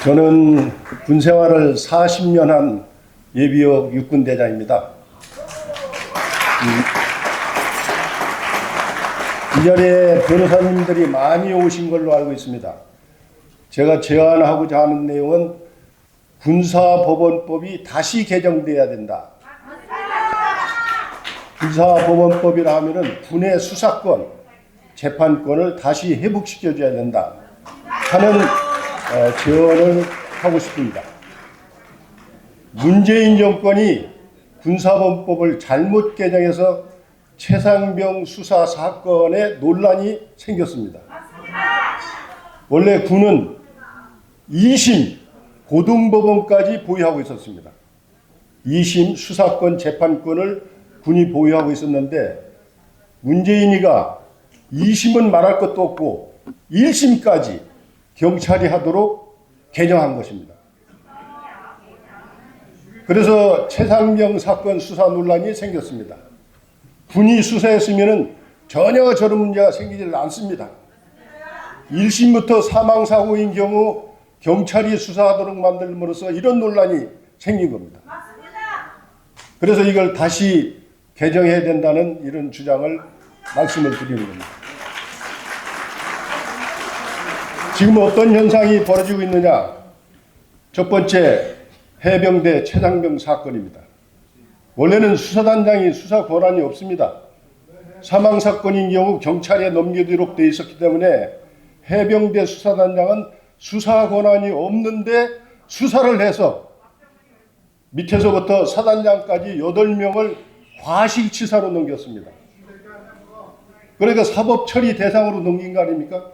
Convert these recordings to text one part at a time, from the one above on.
저는 군 생활을 40년 한 예비역 육군대장입니다. 이 자리에 변호사님들이 많이 오신 걸로 알고 있습니다. 제가 제안하고자 하는 내용은 군사법원법이 다시 개정돼야 된다. 군사법원법이라 하면은 군의 수사권, 재판권을 다시 회복시켜줘야 된다 하는 제언을 하고 싶습니다. 문재인 정권이 군사법원법을 잘못 개정해서 최상병 수사 사건에 논란이 생겼습니다. 원래 군은 2심 고등법원까지 보유하고 있었습니다. 2심 수사권, 재판권을 군이 보유하고 있었는데 문재인이가 2심은 말할 것도 없고 1심까지 경찰이 하도록 개정한 것입니다. 그래서 최상병 사건 수사 논란이 생겼습니다. 군이 수사했으면 전혀 저런 문제가 생기질 않습니다. 1심부터 사망사고인 경우 경찰이 수사하도록 만들므로써 이런 논란이 생긴 겁니다. 그래서 이걸 다시 개정해야 된다는 이런 주장을 말씀을 드리는 겁니다. 지금 어떤 현상이 벌어지고 있느냐? 첫 번째, 해병대 최상병 사건입니다. 원래는 수사단장이 수사 권한이 없습니다. 사망사건인 경우 경찰에 넘기도록 되어 있었기 때문에 해병대 수사단장은 수사 권한이 없는데 수사를 해서 밑에서부터 사단장까지 8명을 과실치사로 넘겼습니다. 그러니까 사법처리 대상으로 넘긴 거 아닙니까?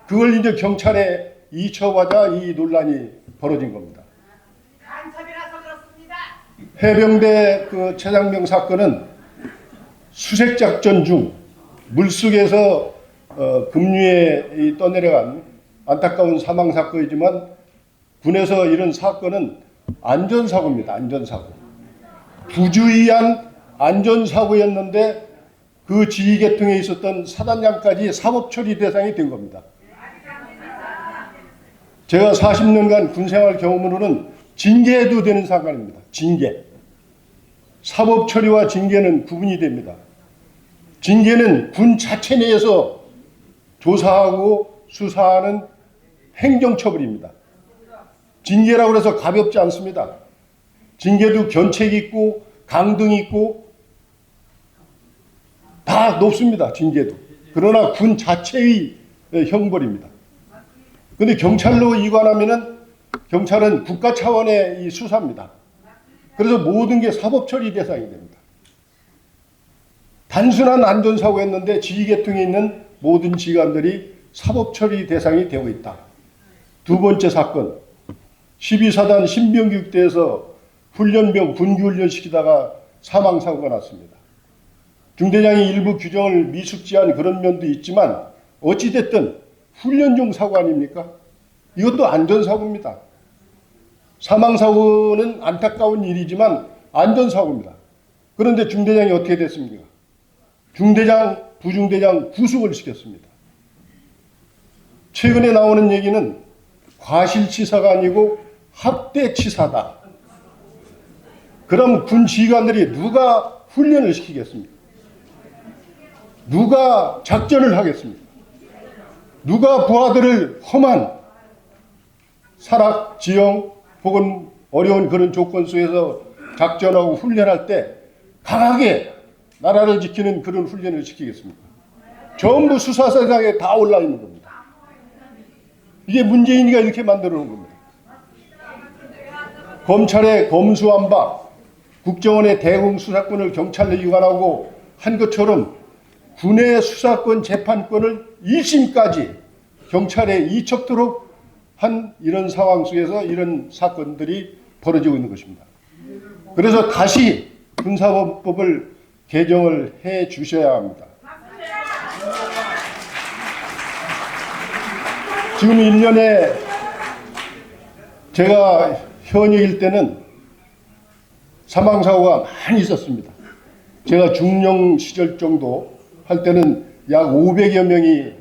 그걸 이제 경찰에 이첩하자 이 논란이 벌어진 겁니다. 해병대 그 최상병 사건은 수색작전 중 물속에서 급류에 떠내려간 안타까운 사망사건이지만 군에서 이런 사건은 안전사고입니다. 안전사고. 부주의한 안전사고였는데 그 지휘계통에 있었던 사단장까지 사법처리 대상이 된 겁니다. 제가 40년간 군생활 경험으로는 징계해도 되는 사건입니다. 징계. 사법처리와 징계는 구분이 됩니다. 징계는 군 자체 내에서 조사하고 수사하는 행정처벌입니다. 징계라고 해서 가볍지 않습니다. 징계도 견책이 있고 강등이 있고 다 높습니다. 징계도. 그러나 군 자체의 형벌입니다. 그런데 경찰로 이관하면은 경찰은 국가 차원의 이 수사입니다. 그래서 모든 게 사법처리 대상이 됩니다. 단순한 안전사고였는데 지휘계통에 있는 모든 지휘관들이 사법처리 대상이 되고 있다. 두 번째 사건, 12사단 신병교육대에서 훈련병 군기훈련 시키다가 사망사고가 났습니다. 중대장이 일부 규정을 미숙지한 그런 면도 있지만 어찌됐든 훈련 중 사고 아닙니까? 이것도 안전사고입니다. 사망사고는 안타까운 일이지만 안전사고입니다. 그런데 중대장이 어떻게 됐습니까? 중대장, 부중대장 구속을 시켰습니다. 최근에 나오는 얘기는 과실치사가 아니고 학대치사다. 그럼 군 지휘관들이 누가 훈련을 시키겠습니까? 누가 작전을 하겠습니까? 누가 부하들을 험한 사락, 지형 혹은 어려운 그런 조건 속에서 작전하고 훈련할 때 강하게 나라를 지키는 그런 훈련을 시키겠습니까? 전부 수사대상에 다 올라 있는 겁니다. 이게 문재인이가 이렇게 만들어 놓은 겁니다. 검찰의 검수완박, 국정원의 대응 수사권을 경찰로 이관하고 한 것처럼 군의 수사권, 재판권을 1심까지 경찰에 이첩도록 한 이런 상황 속에서 이런 사건들이 벌어지고 있는 것입니다. 그래서 다시 군사법을 개정을 해 주셔야 합니다. 지금 1년에 제가 현역일 때는 사망사고가 많이 있었습니다. 제가 중령 시절 정도 할 때는 약 500여 명이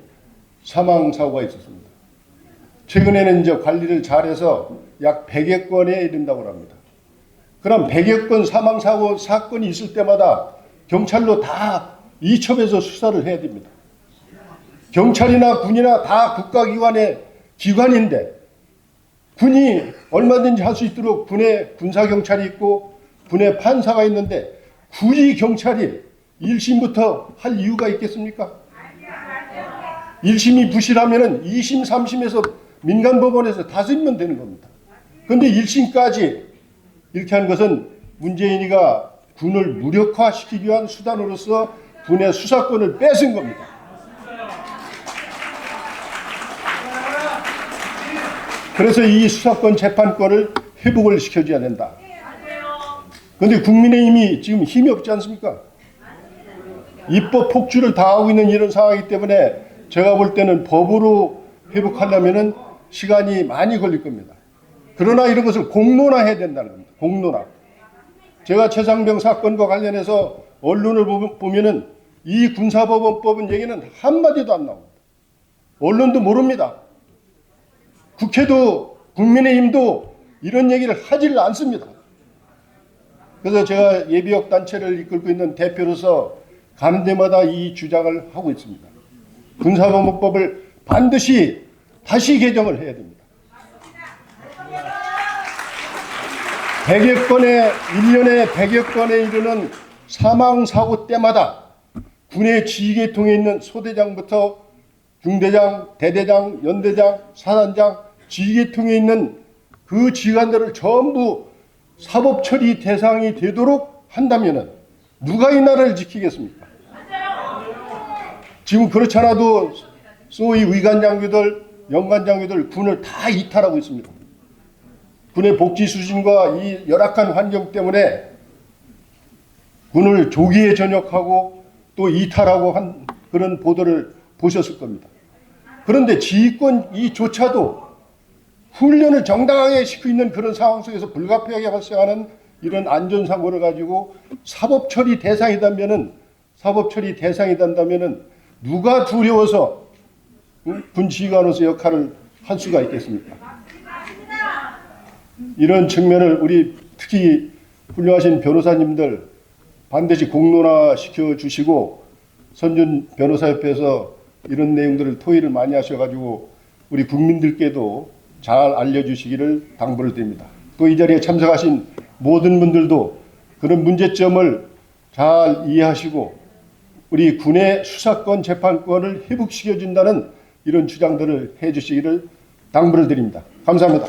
사망사고가 있었습니다. 최근에는 이제 관리를 잘해서 약 100여 건에 이른다고 합니다. 그럼 100여 건 사망사고 사건이 있을 때마다 경찰로 다 이첩해서 수사를 해야 됩니다. 경찰이나 군이나 다 국가기관의 기관인데 군이 얼마든지 할 수 있도록 군에 군사경찰이 있고 군에 판사가 있는데 굳이 경찰이 1심부터 할 이유가 있겠습니까? 1심이 부실하면 2심, 3심에서 민간법원에서 다스리면 되는 겁니다. 그런데 1심까지 이렇게 한 것은 문재인이가 군을 무력화시키기 위한 수단으로서 군의 수사권을 뺏은 겁니다. 그래서 이 수사권 재판권을 회복을 시켜줘야 된다. 그런데 국민의힘이 지금 힘이 없지 않습니까? 입법 폭주를 당하고 있는 이런 상황이기 때문에 제가 볼 때는 법으로 회복하려면 시간이 많이 걸릴 겁니다. 그러나 이런 것을 공론화해야 된다는 겁니다. 공론화. 제가 최상병 사건과 관련해서 언론을 보면은 이 군사법원법은 얘기는 한마디도 안 나옵니다. 언론도 모릅니다. 국회도 국민의힘도 이런 얘기를 하지를 않습니다. 그래서 제가 예비역 단체를 이끌고 있는 대표로서 가는 데마다 이 주장을 하고 있습니다. 군사법원법을 반드시 다시 개정을 해야 됩니다. 100여 건의 1년에 100여 건에 이르는 사망사고 때마다 군의 지휘계통에 있는 소대장부터 중대장, 대대장, 연대장, 사단장, 지휘계통에 있는 그 지휘관들을 전부 사법처리 대상이 되도록 한다면 누가 이 나라를 지키겠습니까? 지금 그렇지 않아도 소위 의관장교들, 연관장교들 군을 다 이탈하고 있습니다. 군의 복지 수준과 이 열악한 환경 때문에 군을 조기에 전역하고 또 이탈하고 한 그런 보도를 보셨을 겁니다. 그런데 지휘권 이조차도 훈련을 정당하게 시키고 있는 그런 상황 속에서 불가피하게 발생하는 이런 안전사고를 가지고 사법처리 대상이다면은 누가 두려워서 군 지휘관으로서 역할을 할 수가 있겠습니까? 이런 측면을 우리 특히 훌륭하신 변호사님들 반드시 공론화 시켜주시고 선준 변호사협회에서 이런 내용들을 토의를 많이 하셔가지고 우리 국민들께도 잘 알려주시기를 당부를 드립니다. 또 이 자리에 참석하신 모든 분들도 그런 문제점을 잘 이해하시고 우리 군의 수사권 재판권을 회복시켜준다는 이런 주장들을 해주시기를 당부를 드립니다. 감사합니다.